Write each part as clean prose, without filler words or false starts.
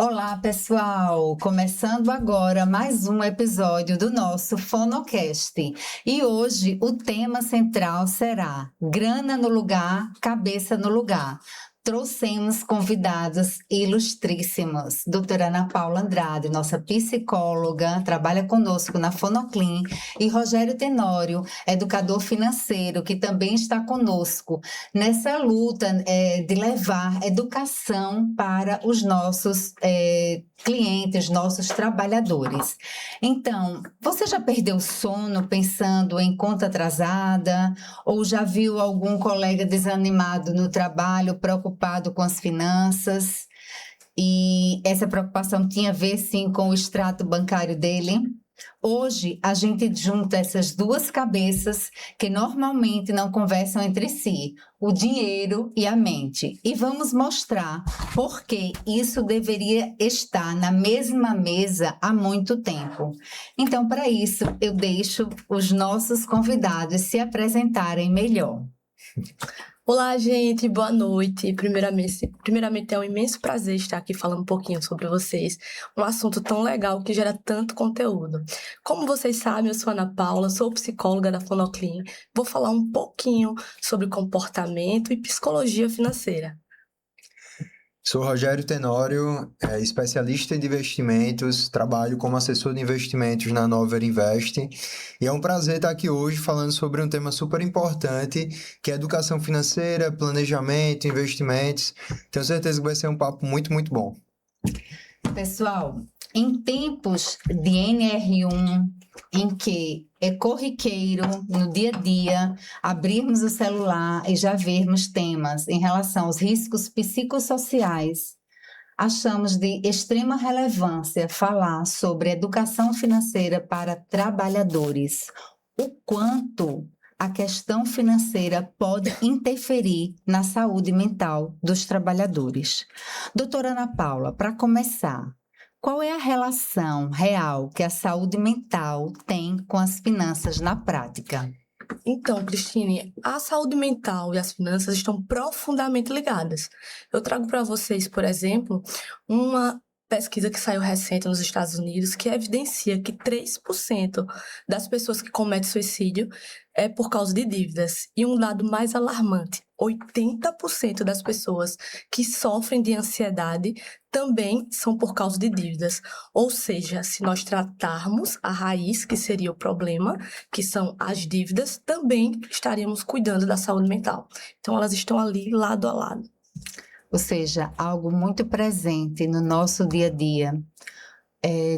Olá, pessoal! Começando agora mais um episódio do nosso Fonocast. E hoje o tema central será Grana no lugar, cabeça no lugar. Trouxemos convidados ilustríssimos. Doutora Ana Paula Andrade, nossa psicóloga, trabalha conosco na Fonoclin, e Rogério Tenório, educador financeiro, que também está conosco nessa luta de levar educação para os nossos clientes, nossos trabalhadores. Então, você já perdeu sono pensando em conta atrasada? Ou já viu algum colega desanimado no trabalho, preocupado com as finanças? E essa preocupação tinha a ver, sim, com o extrato bancário dele? Hoje, a gente junta essas duas cabeças que normalmente não conversam entre si, o dinheiro e a mente. E vamos mostrar por que isso deveria estar na mesma mesa há muito tempo. Então, para isso, eu deixo os nossos convidados se apresentarem melhor. Olá, gente, boa noite. Primeiramente, é um imenso prazer estar aqui falando um pouquinho sobre vocês, um assunto tão legal que gera tanto conteúdo. Como vocês sabem, eu sou Ana Paula, sou psicóloga da Fonoclin, vou falar um pouquinho sobre comportamento e psicologia financeira. Sou Rogério Tenório, especialista em investimentos, trabalho como assessor de investimentos na Nover Invest, e é um prazer estar aqui hoje falando sobre um tema super importante, que é educação financeira, planejamento, investimentos. Tenho certeza que vai ser um papo muito, muito bom. Pessoal, em tempos de NR1, em que é corriqueiro, no dia a dia, abrirmos o celular e já vermos temas em relação aos riscos psicossociais, achamos de extrema relevância falar sobre educação financeira para trabalhadores. O quanto a questão financeira pode interferir na saúde mental dos trabalhadores. Doutora Ana Paula, para começar, qual é a relação real que a saúde mental tem com as finanças na prática? Então, Cristine, a saúde mental e as finanças estão profundamente ligadas. Eu trago para vocês, por exemplo, uma pesquisa que saiu recente nos Estados Unidos que evidencia que 3% das pessoas que cometem suicídio é por causa de dívidas. E um dado mais alarmante, 80% das pessoas que sofrem de ansiedade também são por causa de dívidas. Ou seja, se nós tratarmos a raiz, que seria o problema, que são as dívidas, também estaríamos cuidando da saúde mental. Então, elas estão ali lado a lado. Ou seja, algo muito presente no nosso dia a dia.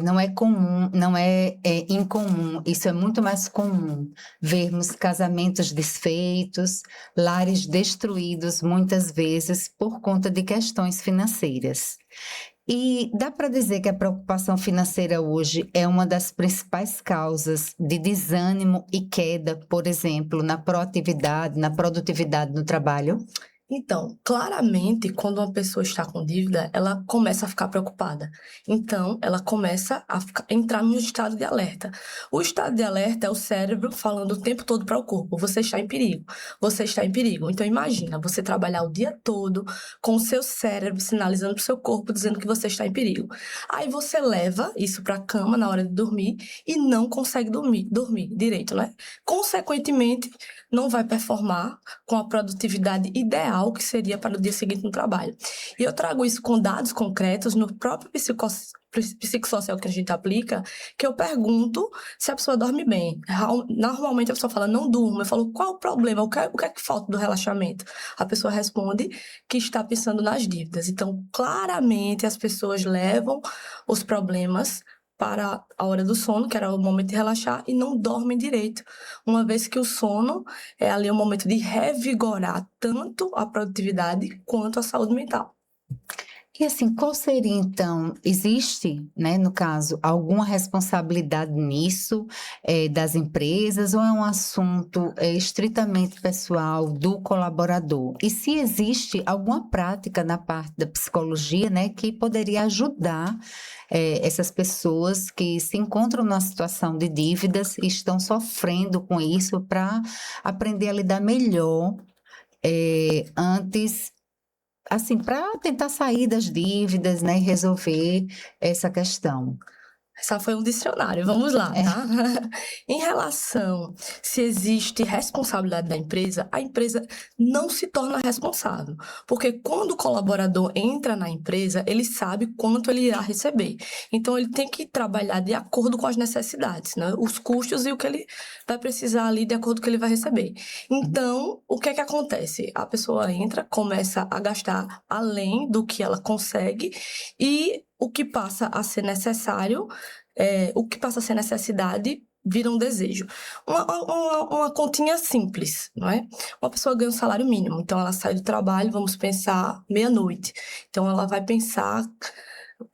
Não é comum, não é incomum, isso é muito mais comum, vermos casamentos desfeitos, lares destruídos muitas vezes por conta de questões financeiras. E dá para dizer que a preocupação financeira hoje é uma das principais causas de desânimo e queda, por exemplo, na proatividade, na produtividade no trabalho? Então, claramente, quando uma pessoa está com dívida, ela começa a ficar preocupada. Então, ela começa a entrar num estado de alerta. O estado de alerta é o cérebro falando o tempo todo para o corpo: você está em perigo, você está em perigo. Então, imagina você trabalhar o dia todo com o seu cérebro sinalizando para o seu corpo, dizendo que você está em perigo. Aí você leva isso para a cama na hora de dormir e não consegue dormir direito, né? Consequentemente, não vai performar com a produtividade ideal que seria para o dia seguinte no trabalho. E eu trago isso com dados concretos no próprio psicossocial que a gente aplica, que eu pergunto se a pessoa dorme bem. Normalmente a pessoa fala, não durmo. Eu falo, qual o problema? O que é que falta do relaxamento? A pessoa responde que está pensando nas dívidas. Então, claramente, as pessoas levam os problemas para a hora do sono, que era o momento de relaxar, e não dormem direito, uma vez que o sono é ali um momento de revigorar tanto a produtividade quanto a saúde mental. E assim, qual seria então, existe, né, no caso, alguma responsabilidade nisso, das empresas, ou é um assunto estritamente pessoal do colaborador? E se existe alguma prática na parte da psicologia, né, que poderia ajudar essas pessoas que se encontram numa situação de dívidas e estão sofrendo com isso para aprender a lidar melhor antes assim, para tentar sair das dívidas, né, e resolver essa questão. Essa foi um dicionário, vamos lá, tá? Em relação se existe responsabilidade da empresa, a empresa não se torna responsável. Porque quando o colaborador entra na empresa, ele sabe quanto ele irá receber. Então, ele tem que trabalhar de acordo com as necessidades, né? Os custos e o que ele vai precisar ali de acordo com o que ele vai receber. Então, o que é que acontece? A pessoa entra, começa a gastar além do que ela consegue e o que passa a ser necessário, o que passa a ser necessidade, vira um desejo. Uma continha simples, não é? Uma pessoa ganha um salário mínimo, então ela sai do trabalho, vamos pensar, meia-noite. Então ela vai pensar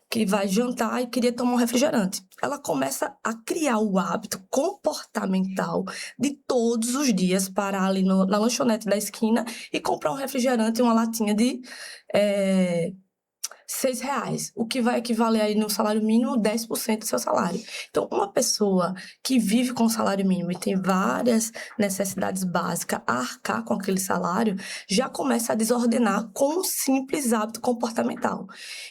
que vai jantar e queria tomar um refrigerante. Ela começa a criar o hábito comportamental de todos os dias parar ali na lanchonete da esquina e comprar um refrigerante e uma latinha de R$ 6, o que vai equivaler aí no salário mínimo 10% do seu salário. Então, uma pessoa que vive com salário mínimo e tem várias necessidades básicas a arcar com aquele salário, já começa a desordenar com um simples hábito comportamental.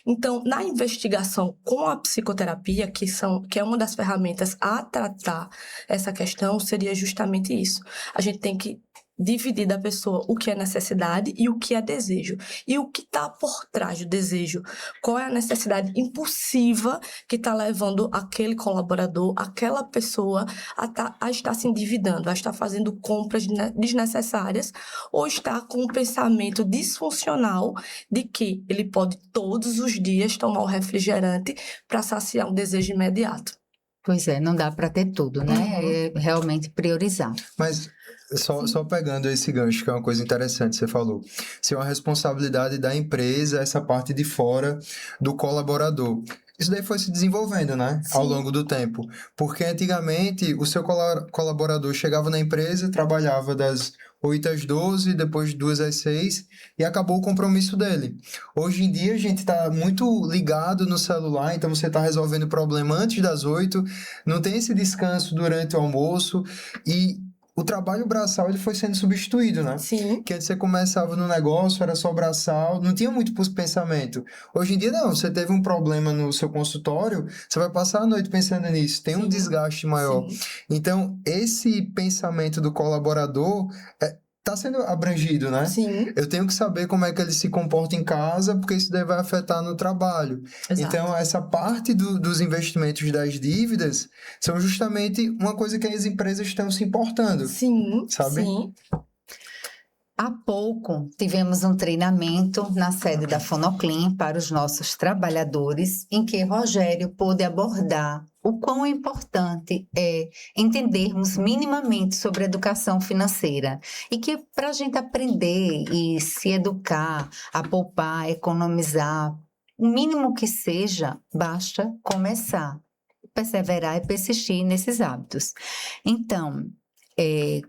Então, na investigação com a psicoterapia, que é uma das ferramentas a tratar essa questão, seria justamente isso. A gente tem que dividir da pessoa o que é necessidade e o que é desejo. E o que está por trás do desejo? Qual é a necessidade impulsiva que está levando aquele colaborador, aquela pessoa a estar se endividando, a estar fazendo compras desnecessárias ou estar com um pensamento disfuncional de que ele pode todos os dias tomar um refrigerante para saciar um desejo imediato. Pois é, não dá para ter tudo, né? É realmente priorizar. Mas só pegando esse gancho, que é uma coisa interessante, você falou. Se é uma responsabilidade da empresa, essa parte de fora do colaborador. Isso daí foi se desenvolvendo, né? Ao longo do tempo. Porque antigamente o seu colaborador chegava na empresa, trabalhava das 8 às 12, depois de 2 às 6 e acabou o compromisso dele. Hoje em dia a gente está muito ligado no celular, então você está resolvendo o problema antes das 8, não tem esse descanso durante o almoço e o trabalho braçal ele foi sendo substituído, né? Sim. Que antes você começava no negócio, era só braçal, não tinha muito pensamento. Hoje em dia, não. Você teve um problema no seu consultório, você vai passar a noite pensando nisso. Tem um desgaste maior. Sim. Então, esse pensamento do colaborador está sendo abrangido, né? Sim. Eu tenho que saber como é que ele se comporta em casa, porque isso daí vai afetar no trabalho. Exato. Então, essa parte dos investimentos das dívidas são justamente uma coisa que as empresas estão se importando. Sim, sabe? sim. Há pouco tivemos um treinamento na sede da Fonoclin para os nossos trabalhadores, em que Rogério pôde abordar o quão importante é entendermos minimamente sobre educação financeira e que para a gente aprender e se educar, a poupar, a economizar, o mínimo que seja, basta começar, perseverar e persistir nesses hábitos. Então,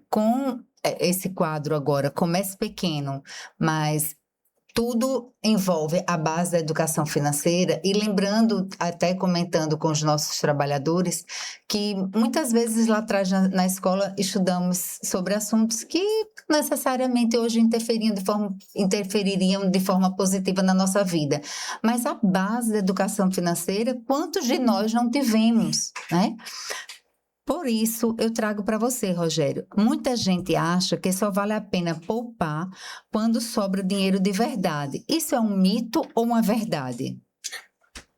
com esse quadro agora, comece pequeno, mas tudo envolve a base da educação financeira e lembrando, até comentando com os nossos trabalhadores, que muitas vezes lá atrás na escola estudamos sobre assuntos que necessariamente hoje interfeririam de forma positiva na nossa vida. Mas a base da educação financeira, quantos de nós não tivemos, né? Por isso, eu trago para você, Rogério. Muita gente acha que só vale a pena poupar quando sobra dinheiro de verdade. Isso é um mito ou uma verdade?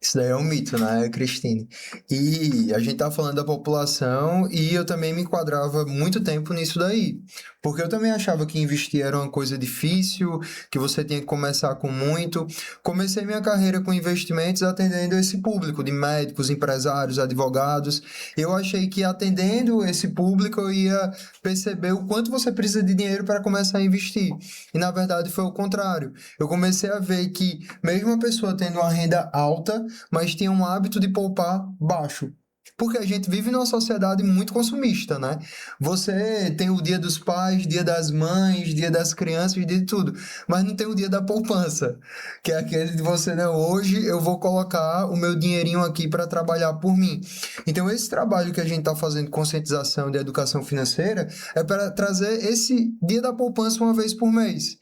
Isso daí é um mito, né, Cristine? E a gente tá falando da população e eu também me enquadrava muito tempo nisso daí. Porque eu também achava que investir era uma coisa difícil, que você tinha que começar com muito. Comecei minha carreira com investimentos atendendo esse público de médicos, empresários, advogados. Eu achei que atendendo esse público eu ia perceber o quanto você precisa de dinheiro para começar a investir. E na verdade foi o contrário. Eu comecei a ver que mesmo a pessoa tendo uma renda alta, mas tinha um hábito de poupar baixo. Porque a gente vive numa sociedade muito consumista, né? Você tem o dia dos pais, dia das mães, dia das crianças, dia de tudo. Mas não tem o dia da poupança, que é aquele de você, né? Hoje eu vou colocar o meu dinheirinho aqui para trabalhar por mim. Então, esse trabalho que a gente está fazendo de conscientização de educação financeira é para trazer esse dia da poupança uma vez por mês.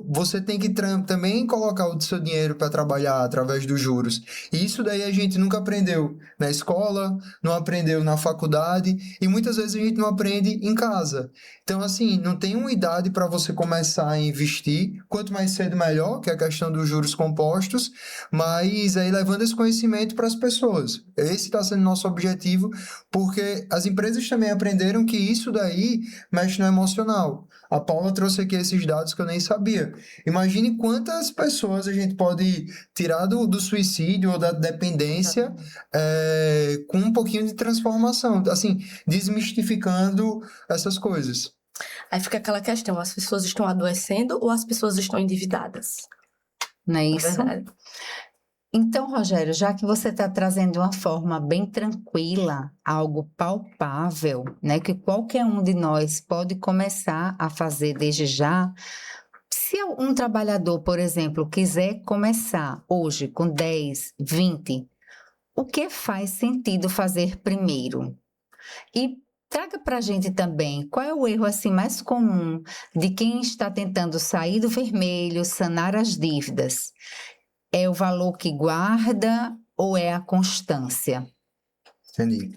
você tem que também colocar o seu dinheiro para trabalhar através dos juros. E isso daí a gente nunca aprendeu na escola, não aprendeu na faculdade e muitas vezes a gente não aprende em casa. Então, assim, não tem uma idade para você começar a investir. Quanto mais cedo, melhor, que é a questão dos juros compostos, mas aí levando esse conhecimento para as pessoas. Esse está sendo nosso objetivo, porque as empresas também aprenderam que isso daí mexe no emocional. A Paula trouxe aqui esses dados que eu nem sabia. Imagine quantas pessoas a gente pode tirar do suicídio ou da dependência com um pouquinho de transformação, assim, desmistificando essas coisas. Aí fica aquela questão, as pessoas estão adoecendo ou as pessoas estão endividadas? Não é É isso? verdade. Então, Rogério, já que você está trazendo de uma forma bem tranquila, algo palpável, né, que qualquer um de nós pode começar a fazer desde já. Se um trabalhador, por exemplo, quiser começar hoje com 10, 20, o que faz sentido fazer primeiro? E traga para a gente também qual é o erro assim mais comum de quem está tentando sair do vermelho, sanar as dívidas. É o valor que guarda ou é a constância? Entendi.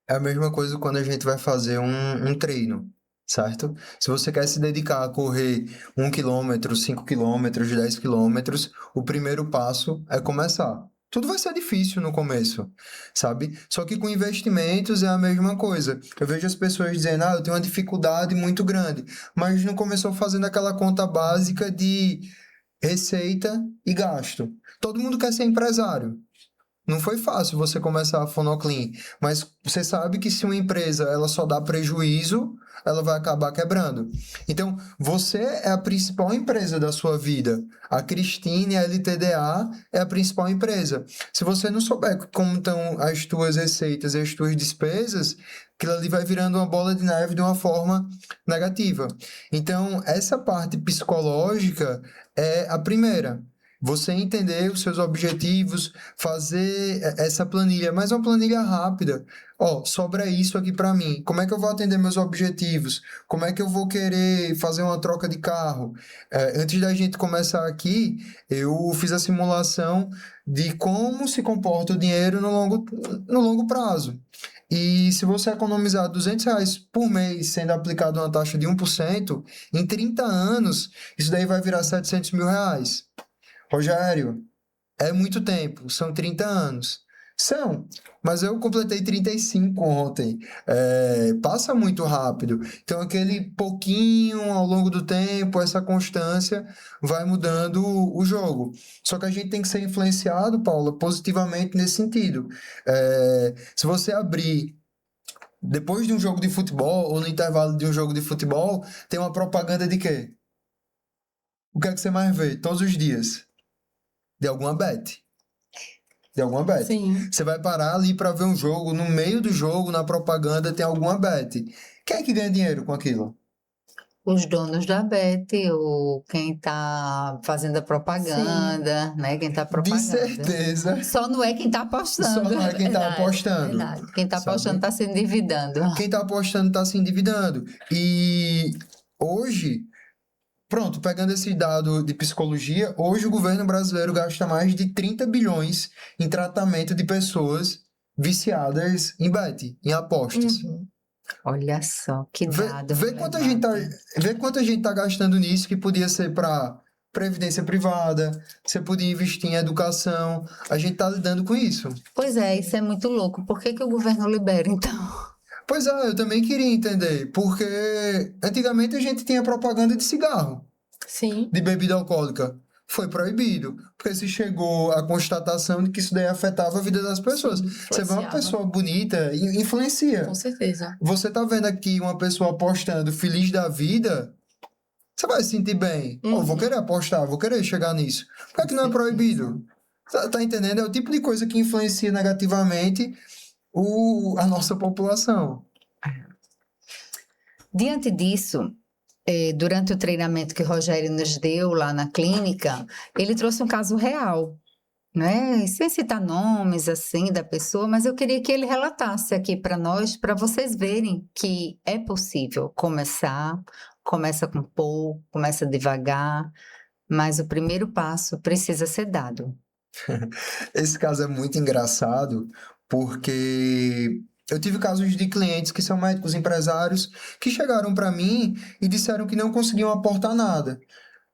É a mesma coisa quando a gente vai fazer um treino, certo? Se você quer se dedicar a correr 1 quilômetro, 5 quilômetros, 10 quilômetros, o primeiro passo é começar. Tudo vai ser difícil no começo, sabe? Só que com investimentos é a mesma coisa. Eu vejo as pessoas dizendo, eu tenho uma dificuldade muito grande, mas não começou fazendo aquela conta básica de receita e gasto. Todo mundo quer ser empresário. Não foi fácil você começar a Fonoclean, mas você sabe que se uma empresa ela só dá prejuízo, ela vai acabar quebrando. Então, você é a principal empresa da sua vida. A Cristine, a LTDA, é a principal empresa. Se você não souber como estão as tuas receitas e as tuas despesas, aquilo ali vai virando uma bola de neve de uma forma negativa. Então, essa parte psicológica é a primeira. Você entender os seus objetivos, fazer essa planilha, mas uma planilha rápida. Sobra isso aqui para mim. Como é que eu vou atender meus objetivos? Como é que eu vou querer fazer uma troca de carro? Antes da gente começar aqui, eu fiz a simulação de como se comporta o dinheiro no longo prazo. E se você economizar R$ 200 por mês, sendo aplicado uma taxa de 1%, em 30 anos, isso daí vai virar R$ 700 mil. Rogério, é muito tempo, são 30 anos. São, mas eu completei 35 ontem. Passa muito rápido. Então, aquele pouquinho ao longo do tempo, essa constância vai mudando o jogo. Só que a gente tem que ser influenciado, Paula, positivamente nesse sentido. Se você abrir depois de um jogo de futebol, ou no intervalo de um jogo de futebol, tem uma propaganda de quê? O que é que você mais vê todos os dias? De alguma bet. De alguma bet. Sim. Você vai parar ali para ver um jogo, no meio do jogo, na propaganda, tem alguma bet. Quem é que ganha dinheiro com aquilo? Os donos da Bet, ou quem está fazendo a propaganda, né? Quem está De propagando. certeza. Só não é quem está Só apostando. não é quem está Verdade, apostando. verdade. Quem está apostando está se endividando. Quem está apostando está se endividando. E hoje, pronto, pegando esse dado de psicologia, hoje o governo brasileiro gasta mais de 30 bilhões em tratamento de pessoas viciadas em bet, em apostas. Uhum. Olha só, que dado. Vê quanto a gente tá gastando nisso, que podia ser para previdência privada, você podia investir em educação. A gente tá lidando com isso. Pois é, isso é muito louco. Por que que o governo libera, então? Pois é, eu também queria entender, porque antigamente a gente tinha propaganda de cigarro, Sim, de bebida alcoólica. Foi proibido, porque se chegou à constatação de que isso daí afetava a vida das pessoas. sim, Você vê uma influenciava. pessoa bonita, influencia. Com certeza. Você tá vendo aqui uma pessoa apostando feliz da vida, você vai se sentir bem. Vou querer apostar, vou querer chegar nisso. Por que é que não é proibido? Tá entendendo? É o tipo de coisa que influencia negativamente a nossa população. Diante disso, durante o treinamento que o Rogério nos deu lá na clínica, ele trouxe um caso real, né? Sem citar nomes assim da pessoa, mas eu queria que ele relatasse aqui para nós, para vocês verem que é possível começar começa com pouco, começa devagar, mas o primeiro passo precisa ser dado. Esse caso é muito engraçado porque eu tive casos de clientes que são médicos empresários que chegaram para mim e disseram que não conseguiam aportar nada.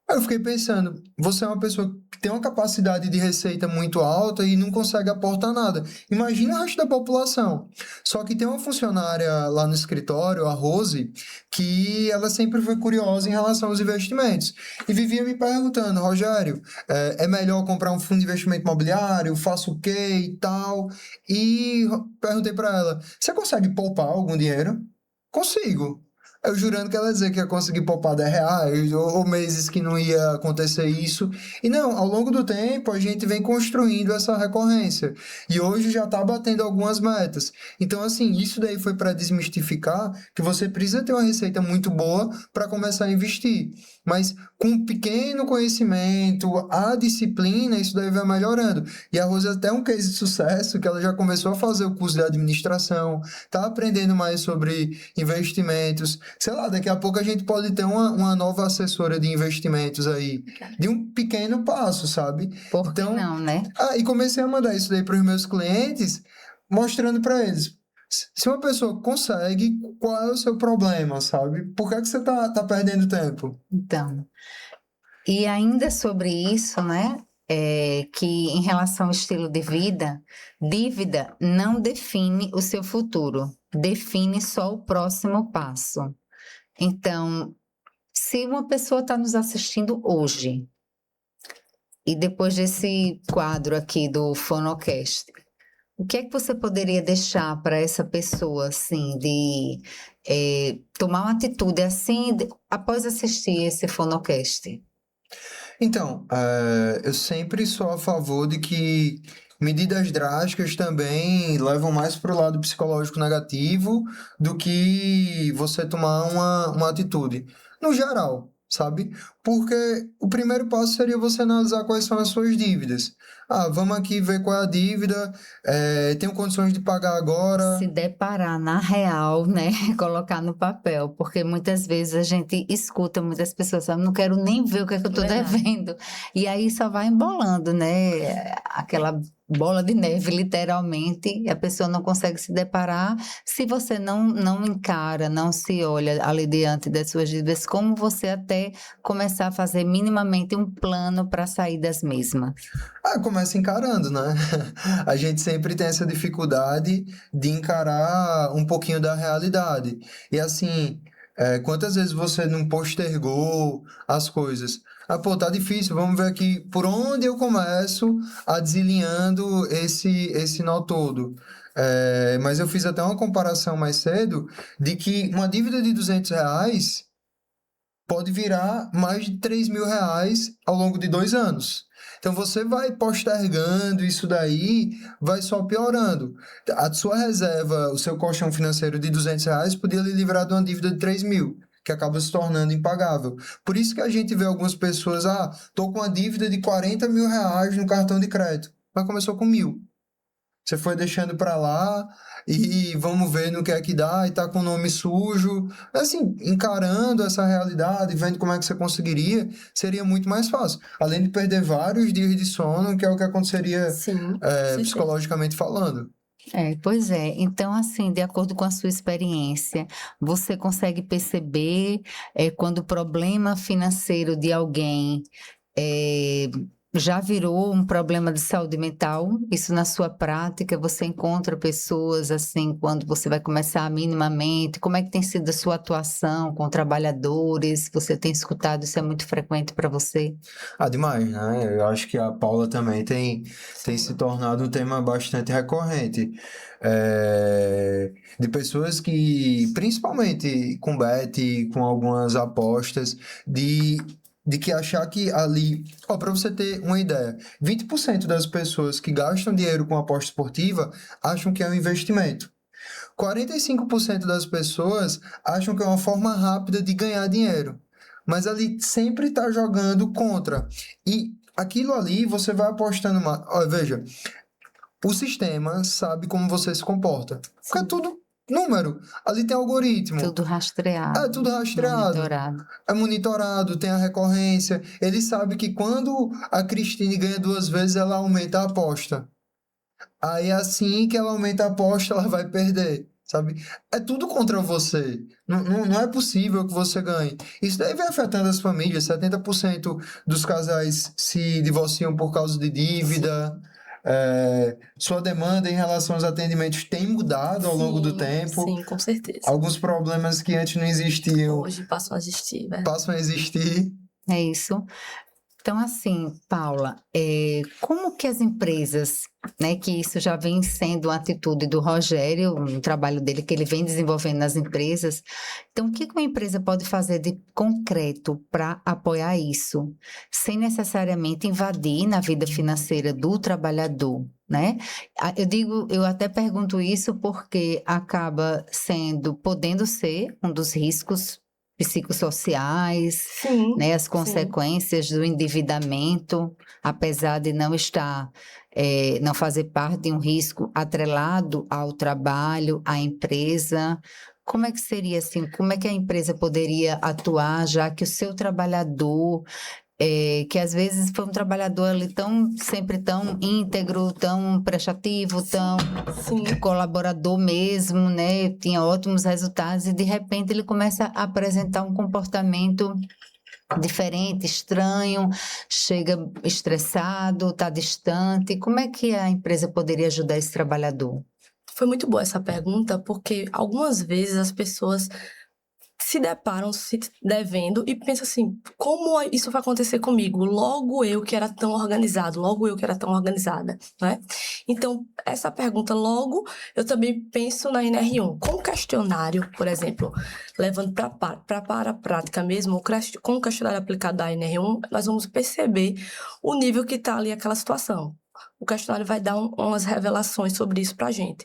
Aí eu fiquei pensando, você é uma pessoa que tem uma capacidade de receita muito alta e não consegue aportar nada. Imagina o resto da população. Só que tem uma funcionária lá no escritório, a Rose, que ela sempre foi curiosa em relação aos investimentos. E vivia me perguntando, Rogério, é melhor comprar um fundo de investimento imobiliário? Faço o quê e tal? E perguntei para ela, você consegue poupar algum dinheiro? Consigo. Eu jurando que ela ia dizer que ia conseguir poupar R$ 10, ou meses que não ia acontecer isso. E não, ao longo do tempo a gente vem construindo essa recorrência. E hoje já está batendo algumas metas. Então, assim, isso daí foi para desmistificar que você precisa ter uma receita muito boa para começar a investir. Mas com um pequeno conhecimento, a disciplina, isso daí vai melhorando. E a Rose é até um case de sucesso, que ela já começou a fazer o curso de administração, está aprendendo mais sobre investimentos. Sei lá, daqui a pouco a gente pode ter uma nova assessora de investimentos aí, de um pequeno passo, sabe? Por que não, né? E comecei a mandar isso daí para os meus clientes, mostrando para eles. Se uma pessoa consegue, qual é o seu problema, sabe? Por que você tá perdendo tempo? Então, e ainda sobre isso, né? Que em relação ao estilo de vida, dívida não define o seu futuro, define só o próximo passo. Então, se uma pessoa está nos assistindo hoje, e depois desse quadro aqui do Fonocast, o que é que você poderia deixar para essa pessoa, assim, de tomar uma atitude assim, após assistir esse Fonocast? Então, eu sempre sou a favor de que medidas drásticas também levam mais para o lado psicológico negativo do que você tomar uma atitude. No geral, sabe? Porque o primeiro passo seria você analisar quais são as suas dívidas. Vamos aqui ver qual é a dívida, tenho condições de pagar agora. Se deparar na real, né? Colocar no papel, porque muitas vezes a gente escuta muitas pessoas falando, não quero nem ver o que é que eu tô devendo. E aí só vai embolando, né? Aquela bola de neve, literalmente, e a pessoa não consegue se deparar. Se você não encara, não se olha ali diante das suas dívidas, como você até começar a fazer minimamente um plano para sair das mesmas? Começa encarando, né? A gente sempre tem essa dificuldade de encarar um pouquinho da realidade. E assim, quantas vezes você não postergou as coisas? Tá difícil, vamos ver aqui por onde eu começo a desalinhando esse nó todo. Mas eu fiz até uma comparação mais cedo de que uma dívida de R$ 200 pode virar mais de R$ 3.000 ao longo de 2 anos. Então, você vai postergando isso daí, vai só piorando. A sua reserva, o seu colchão financeiro de R$ 200 podia lhe livrar de uma dívida de 3.000, que acaba se tornando impagável. Por isso que a gente vê algumas pessoas, tô com uma dívida de R$ 40 mil no cartão de crédito, mas começou com 1.000. Você foi deixando para lá e vamos ver no que é que dá e tá com o nome sujo. Assim, encarando essa realidade, vendo como é que você conseguiria, seria muito mais fácil. Além de perder vários dias de sono, que é o que aconteceria psicologicamente falando. Pois é. Então, assim, de acordo com a sua experiência, você consegue perceber quando o problema financeiro de alguém já virou um problema de saúde mental? Isso na sua prática, você encontra pessoas assim, quando você vai começar minimamente, como é que tem sido a sua atuação com trabalhadores? Você tem escutado, isso é muito frequente para você? Demais, né? Eu acho que a Paula também tem se tornado um tema bastante recorrente. De pessoas que, principalmente com bet, com algumas apostas, de que achar que ali... para você ter uma ideia, 20% das pessoas que gastam dinheiro com aposta esportiva acham que é um investimento. 45% das pessoas acham que é uma forma rápida de ganhar dinheiro. Mas ali sempre está jogando contra. E aquilo ali você vai apostando mais. Veja, o sistema sabe como você se comporta. Porque tudo número. Ali tem algoritmo. Tudo rastreado, É tudo rastreado. monitorado. É monitorado, tem a recorrência. Ele sabe que quando a Cristine ganha 2 vezes, ela aumenta a aposta. Aí assim que ela aumenta a aposta, ela vai perder, sabe? É tudo contra você. Não é possível que você ganhe. Isso daí vem afetando as famílias. 70% dos casais se divorciam por causa de dívida. Sua demanda em relação aos atendimentos tem mudado ao longo do tempo. Sim, com certeza. Alguns problemas que antes não existiam Hoje passam a existir, né? passam a existir. É isso. Então, assim, Paula, como que as empresas, né, que isso já vem sendo uma atitude do Rogério, um trabalho dele que ele vem desenvolvendo nas empresas, então o que uma empresa pode fazer de concreto para apoiar isso, sem necessariamente invadir na vida financeira do trabalhador, né? Eu até pergunto isso porque acaba podendo ser um dos riscos psicossociais, Sim, né, as sim. consequências do endividamento, apesar de não estar, não fazer parte de um risco atrelado ao trabalho, à empresa. Como é que seria assim? Como é que a empresa poderia atuar, já que o seu trabalhador, que às vezes foi um trabalhador ali sempre tão íntegro, tão prestativo, tão Sim. colaborador mesmo, né? Tinha ótimos resultados e de repente ele começa a apresentar um comportamento diferente, estranho, chega estressado, está distante. Como é que a empresa poderia ajudar esse trabalhador? Foi muito boa essa pergunta, porque algumas vezes as pessoas se deparam se devendo e pensam assim, como isso vai acontecer comigo? Logo eu que era tão organizado, logo eu que era tão organizada, né? Então, essa pergunta logo, eu também penso na NR1. Com o questionário, por exemplo, levando para a prática mesmo, com o questionário aplicado da NR1, nós vamos perceber o nível que está ali aquela situação. O questionário vai dar umas revelações sobre isso para a gente.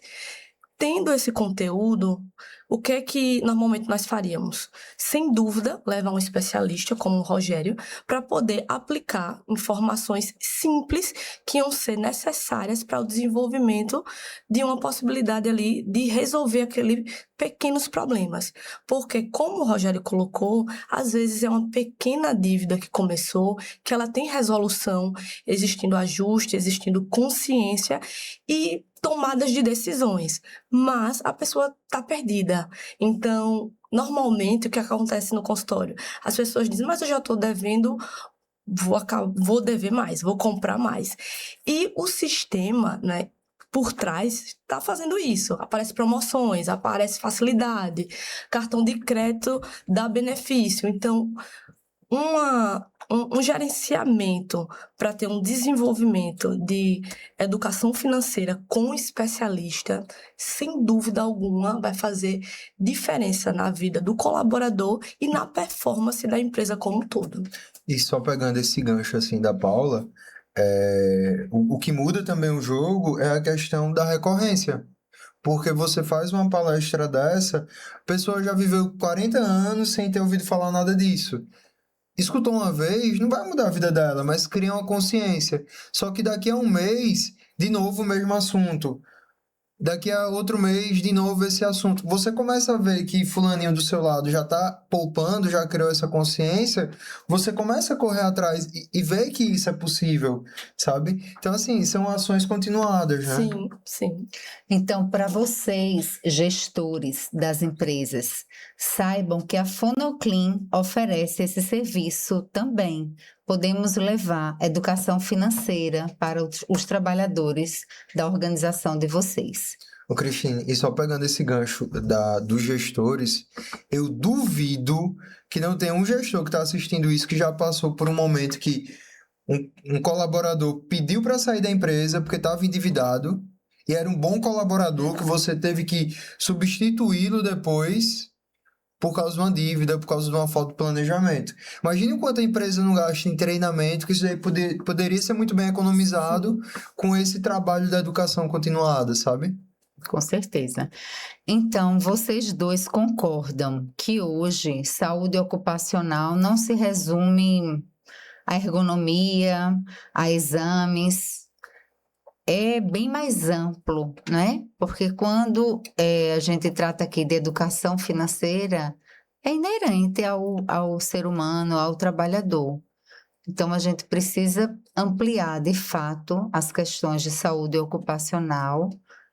Tendo esse conteúdo, o que é que normalmente nós faríamos? Sem dúvida, levar um especialista como o Rogério para poder aplicar informações simples que iam ser necessárias para o desenvolvimento de uma possibilidade ali de resolver aqueles pequenos problemas. Porque, como o Rogério colocou, às vezes é uma pequena dívida que começou, que ela tem resolução, existindo ajuste, existindo consciência e tomadas de decisões, mas a pessoa está perdida. Então, normalmente, o que acontece no consultório? As pessoas dizem, mas eu já estou devendo, vou dever mais, vou comprar mais. E o sistema, né, por trás, está fazendo isso. Aparece promoções, aparece facilidade, cartão de crédito dá benefício. Então, um gerenciamento para ter um desenvolvimento de educação financeira com um especialista, sem dúvida alguma, vai fazer diferença na vida do colaborador e na performance da empresa como um todo. E só pegando esse gancho assim da Paula, o que muda também o jogo é a questão da recorrência. Porque você faz uma palestra dessa, a pessoa já viveu 40 anos sem ter ouvido falar nada disso. Escutou uma vez, não vai mudar a vida dela, mas cria uma consciência. Só que daqui a um mês, de novo o mesmo assunto. Daqui a outro mês, de novo esse assunto. Você começa a ver que fulaninho do seu lado já está poupando, já criou essa consciência, você começa a correr atrás e ver que isso é possível, sabe? Então, assim, são ações continuadas, né? Sim, sim. Então, para vocês, gestores das empresas, saibam que a Fonoclean oferece esse serviço também. Podemos levar educação financeira para os trabalhadores da organização de vocês. Ô, Cristine, e só pegando esse gancho dos gestores, eu duvido que não tenha um gestor que está assistindo isso que já passou por um momento que um colaborador pediu para sair da empresa porque estava endividado e era um bom colaborador que você teve que substituí-lo depois por causa de uma dívida, por causa de uma falta de planejamento. Imagine o quanto a empresa não gasta em treinamento, que isso aí poderia ser muito bem economizado com esse trabalho da educação continuada, sabe? Com certeza. Então, vocês dois concordam que hoje saúde ocupacional não se resume à ergonomia, a exames, é bem mais amplo, né? Porque quando a gente trata aqui de educação financeira, é inerente ao ser humano, ao trabalhador. Então, a gente precisa ampliar, de fato, as questões de saúde ocupacional,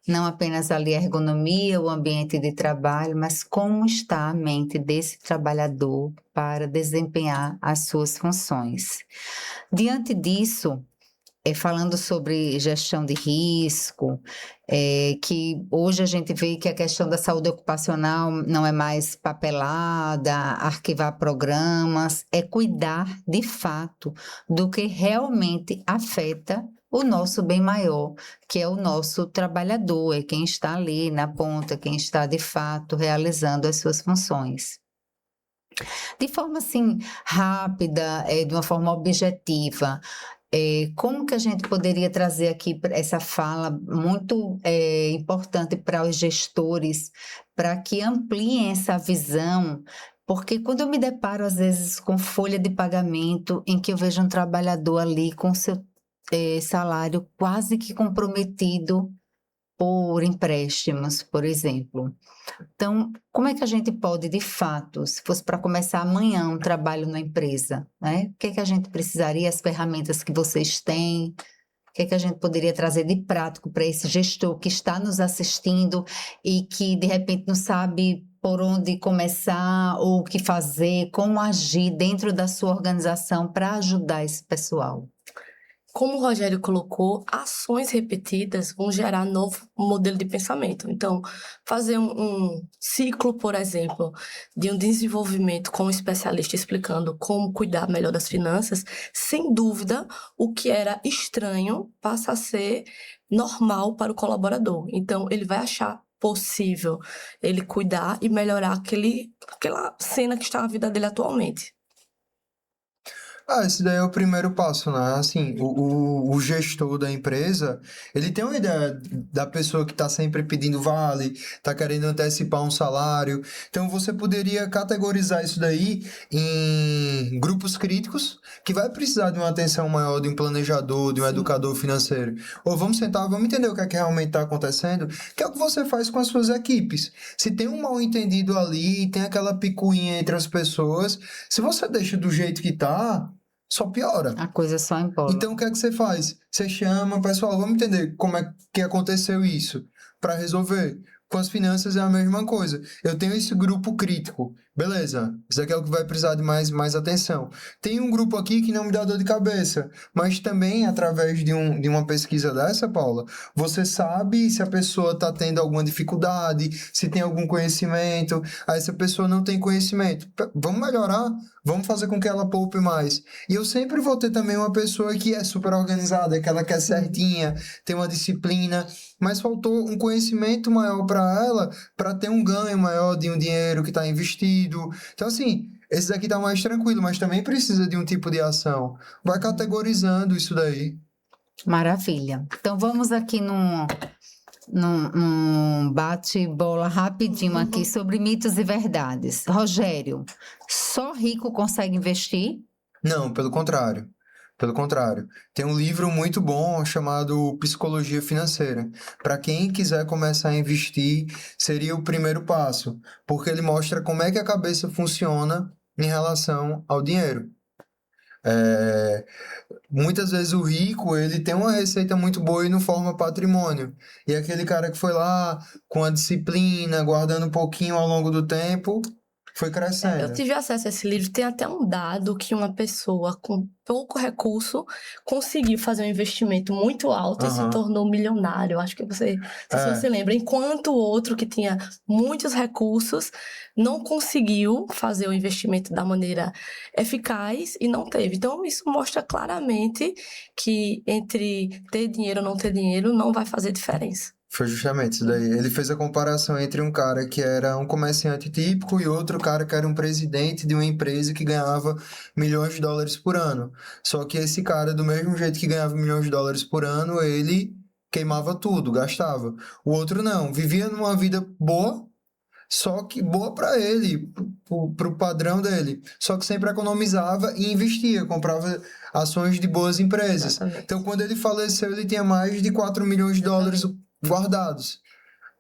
não apenas ali a ergonomia, o ambiente de trabalho, mas como está a mente desse trabalhador para desempenhar as suas funções. Diante disso, falando sobre gestão de risco, que hoje a gente vê que a questão da saúde ocupacional não é mais papelada, arquivar programas, é cuidar de fato do que realmente afeta o nosso bem maior, que é o nosso trabalhador, é quem está ali na ponta, quem está de fato realizando as suas funções. De forma assim rápida, de uma forma objetiva, como que a gente poderia trazer aqui essa fala muito importante para os gestores, para que ampliem essa visão? Porque quando eu me deparo, às vezes, com folha de pagamento, em que eu vejo um trabalhador ali com seu salário quase que comprometido por empréstimos, por exemplo. Então, como é que a gente pode, de fato, se fosse para começar amanhã um trabalho na empresa, né? O que é que a gente precisaria, as ferramentas que vocês têm, o que é que a gente poderia trazer de prático para esse gestor que está nos assistindo e que, de repente, não sabe por onde começar ou o que fazer, como agir dentro da sua organização para ajudar esse pessoal? Como o Rogério colocou, ações repetidas vão gerar novo modelo de pensamento. Então, fazer um ciclo, por exemplo, de um desenvolvimento com um especialista explicando como cuidar melhor das finanças, sem dúvida, o que era estranho passa a ser normal para o colaborador. Então, ele vai achar possível ele cuidar e melhorar aquela cena que está na vida dele atualmente. Esse daí é o primeiro passo, né? Assim, o gestor da empresa, ele tem uma ideia da pessoa que está sempre pedindo vale, está querendo antecipar um salário. Então, você poderia categorizar isso daí em grupos críticos, que vai precisar de uma atenção maior de um planejador, de um educador financeiro. Ou vamos sentar, vamos entender o que é que realmente está acontecendo, que é o que você faz com as suas equipes. Se tem um mal-entendido ali, tem aquela picuinha entre as pessoas, se você deixa do jeito que está, só piora. A coisa só embola. Então, o que é que você faz? Você chama, pessoal, vamos entender como é que aconteceu isso, para resolver. Com as finanças é a mesma coisa. Eu tenho esse grupo crítico. Beleza, isso aqui é o que vai precisar de mais atenção. Tem um grupo aqui que não me dá dor de cabeça, mas também, através de uma pesquisa dessa, Paula, você sabe se a pessoa está tendo alguma dificuldade, se tem algum conhecimento. Aí, se a pessoa não tem conhecimento, vamos melhorar, vamos fazer com que ela poupe mais. E eu sempre vou ter também uma pessoa que é super organizada, que ela quer certinha, tem uma disciplina, mas faltou um conhecimento maior para ela, para ter um ganho maior de um dinheiro que está investido. Então, assim, esse daqui tá mais tranquilo, mas também precisa de um tipo de ação. Vai categorizando isso daí. Maravilha. Então, vamos aqui num bate-bola rapidinho aqui sobre mitos e verdades. Rogério, só rico consegue investir? Não, pelo contrário. Pelo contrário, tem um livro muito bom chamado Psicologia Financeira. Para quem quiser começar a investir, seria o primeiro passo, porque ele mostra como é que a cabeça funciona em relação ao dinheiro. Muitas vezes o rico, ele tem uma receita muito boa e não forma patrimônio. E aquele cara que foi lá com a disciplina, guardando um pouquinho ao longo do tempo, foi Eu crescendo. tive acesso a esse livro, tem até um dado que uma pessoa com pouco recurso conseguiu fazer um investimento muito alto e se Aham. tornou milionário. Acho que não sei se você lembra. Enquanto o outro que tinha muitos recursos não conseguiu fazer o investimento da maneira eficaz e não teve. Então, isso mostra claramente que entre ter dinheiro ou não ter dinheiro não vai fazer diferença. Foi justamente isso daí. Ele fez a comparação entre um cara que era um comerciante típico e outro cara que era um presidente de uma empresa que ganhava milhões de dólares por ano. Só que esse cara, do mesmo jeito que ganhava milhões de dólares por ano, ele queimava tudo, gastava. O outro não, vivia numa vida boa, só que boa para ele, pro padrão dele. Só que sempre economizava e investia, comprava ações de boas empresas. Exatamente. Então, quando ele faleceu, ele tinha mais de 4 milhões de dólares guardados.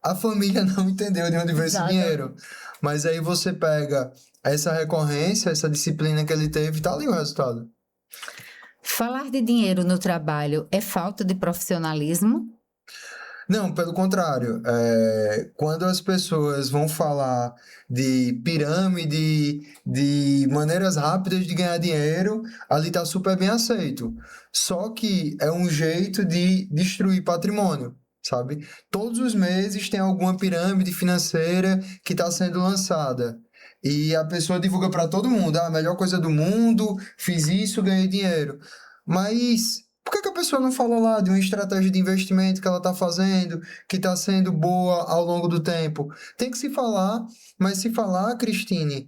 A família não entendeu de onde veio esse Exato. dinheiro. Mas aí você pega essa recorrência, essa disciplina que ele teve, tá ali o resultado. Falar de dinheiro no trabalho é falta de profissionalismo? Não, pelo contrário. Quando as pessoas vão falar de pirâmide, de maneiras rápidas de ganhar dinheiro, ali tá super bem aceito. Só que é um jeito de destruir patrimônio, sabe? Todos os meses tem alguma pirâmide financeira que está sendo lançada. E a pessoa divulga para todo mundo, a melhor coisa do mundo, fiz isso, ganhei dinheiro. Mas por que a pessoa não fala lá de uma estratégia de investimento que ela está fazendo, que está sendo boa ao longo do tempo? Tem que se falar, mas se falar, Cristine,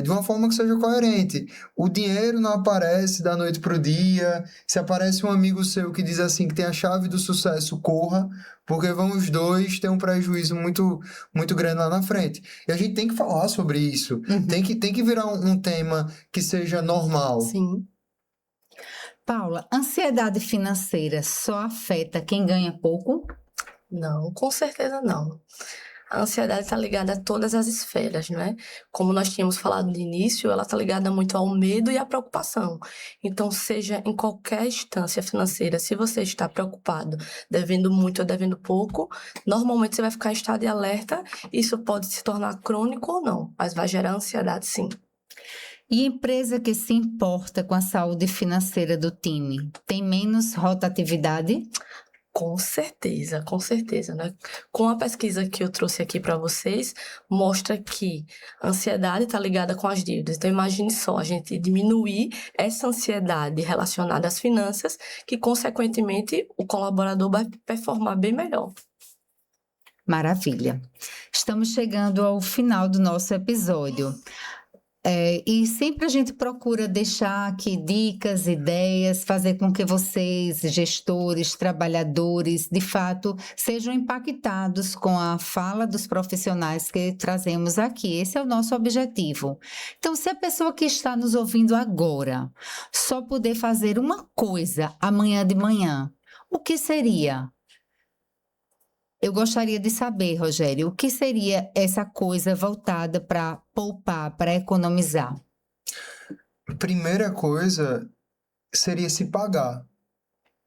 de uma forma que seja coerente. O dinheiro não aparece da noite para o dia. Se aparece um amigo seu que diz assim que tem a chave do sucesso, corra, porque vão os dois ter um prejuízo muito, muito grande lá na frente. E a gente tem que falar sobre isso. Tem que virar um tema que seja normal. Sim. Paula, ansiedade financeira só afeta quem ganha pouco? Não, com certeza não. A ansiedade está ligada a todas as esferas, né? Como nós tínhamos falado no início, ela está ligada muito ao medo e à preocupação. Então, seja em qualquer instância financeira, se você está preocupado, devendo muito ou devendo pouco, normalmente você vai ficar em estado de alerta. Isso pode se tornar crônico ou não, mas vai gerar ansiedade, sim. E empresa que se importa com a saúde financeira do time tem menos rotatividade? Com certeza, né? Com a pesquisa que eu trouxe aqui para vocês, mostra que a ansiedade está ligada com as dívidas. Então, imagine só, a gente diminuir essa ansiedade relacionada às finanças, que, consequentemente, o colaborador vai performar bem melhor. Maravilha. Estamos chegando ao final do nosso episódio. E sempre a gente procura deixar aqui dicas, ideias, fazer com que vocês, gestores, trabalhadores, de fato, sejam impactados com a fala dos profissionais que trazemos aqui. Esse é o nosso objetivo. Então, se a pessoa que está nos ouvindo agora só puder fazer uma coisa amanhã de manhã, o que seria? Eu gostaria de saber, Rogério, o que seria essa coisa voltada para poupar, para economizar? Primeira coisa seria se pagar.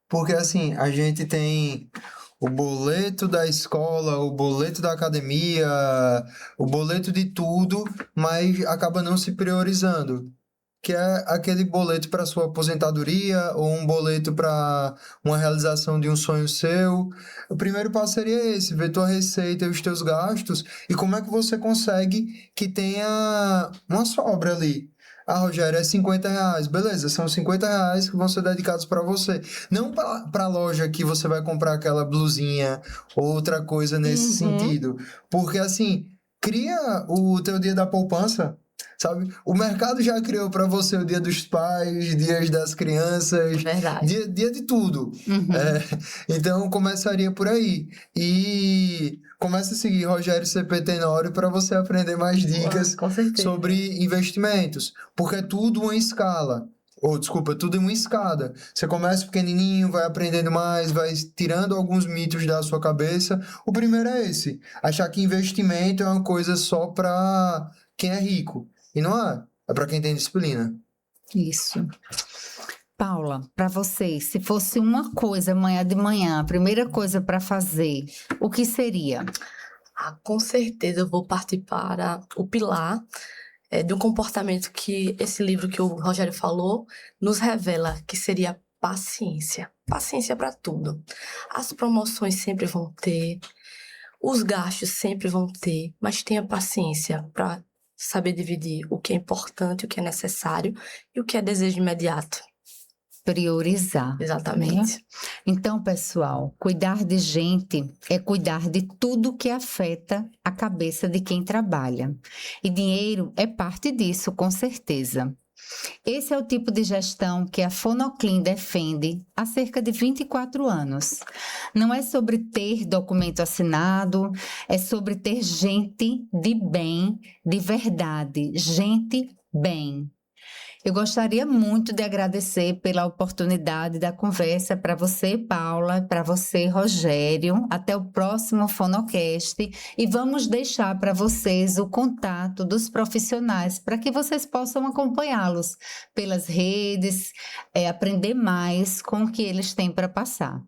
Porque assim, a gente tem o boleto da escola, o boleto da academia, o boleto de tudo, mas acaba não se priorizando. Que é aquele boleto para sua aposentadoria ou um boleto para uma realização de um sonho seu. O primeiro passo seria esse, ver tua receita e os teus gastos e como é que você consegue que tenha uma sobra ali. Ah, Rogério, é R$ 50. Beleza, são R$ 50 que vão ser dedicados para você. Não para a loja que você vai comprar aquela blusinha ou outra coisa nesse sentido. Porque, assim, cria o teu dia da poupança. Sabe? O mercado já criou para você o dia dos pais, dias das crianças, Verdade. dia de tudo. Então, começaria por aí. E começa a seguir Rogério CP Tenório para você aprender mais dicas Com certeza. sobre investimentos. Porque é tudo uma escala. Tudo em uma escada. Você começa pequenininho, vai aprendendo mais, vai tirando alguns mitos da sua cabeça. O primeiro é esse. Achar que investimento é uma coisa só para quem é rico. E não é. É para quem tem disciplina. Isso. Paula, para vocês, se fosse uma coisa amanhã de manhã, a primeira coisa para fazer, o que seria? Com certeza eu vou partir para o pilar de um comportamento que esse livro que o Rogério falou nos revela, que seria paciência. Paciência para tudo. As promoções sempre vão ter, os gastos sempre vão ter, mas tenha paciência para saber dividir o que é importante, o que é necessário e o que é desejo imediato. Priorizar. Exatamente. Né? Então, pessoal, cuidar de gente é cuidar de tudo que afeta a cabeça de quem trabalha. E dinheiro é parte disso, com certeza. Esse é o tipo de gestão que a Fonoclin defende há cerca de 24 anos. Não é sobre ter documento assinado, é sobre ter gente de bem, de verdade, gente bem. Eu gostaria muito de agradecer pela oportunidade da conversa para você, Paula, para você, Rogério. Até o próximo Fonocast e vamos deixar para vocês o contato dos profissionais para que vocês possam acompanhá-los pelas redes, aprender mais com o que eles têm para passar.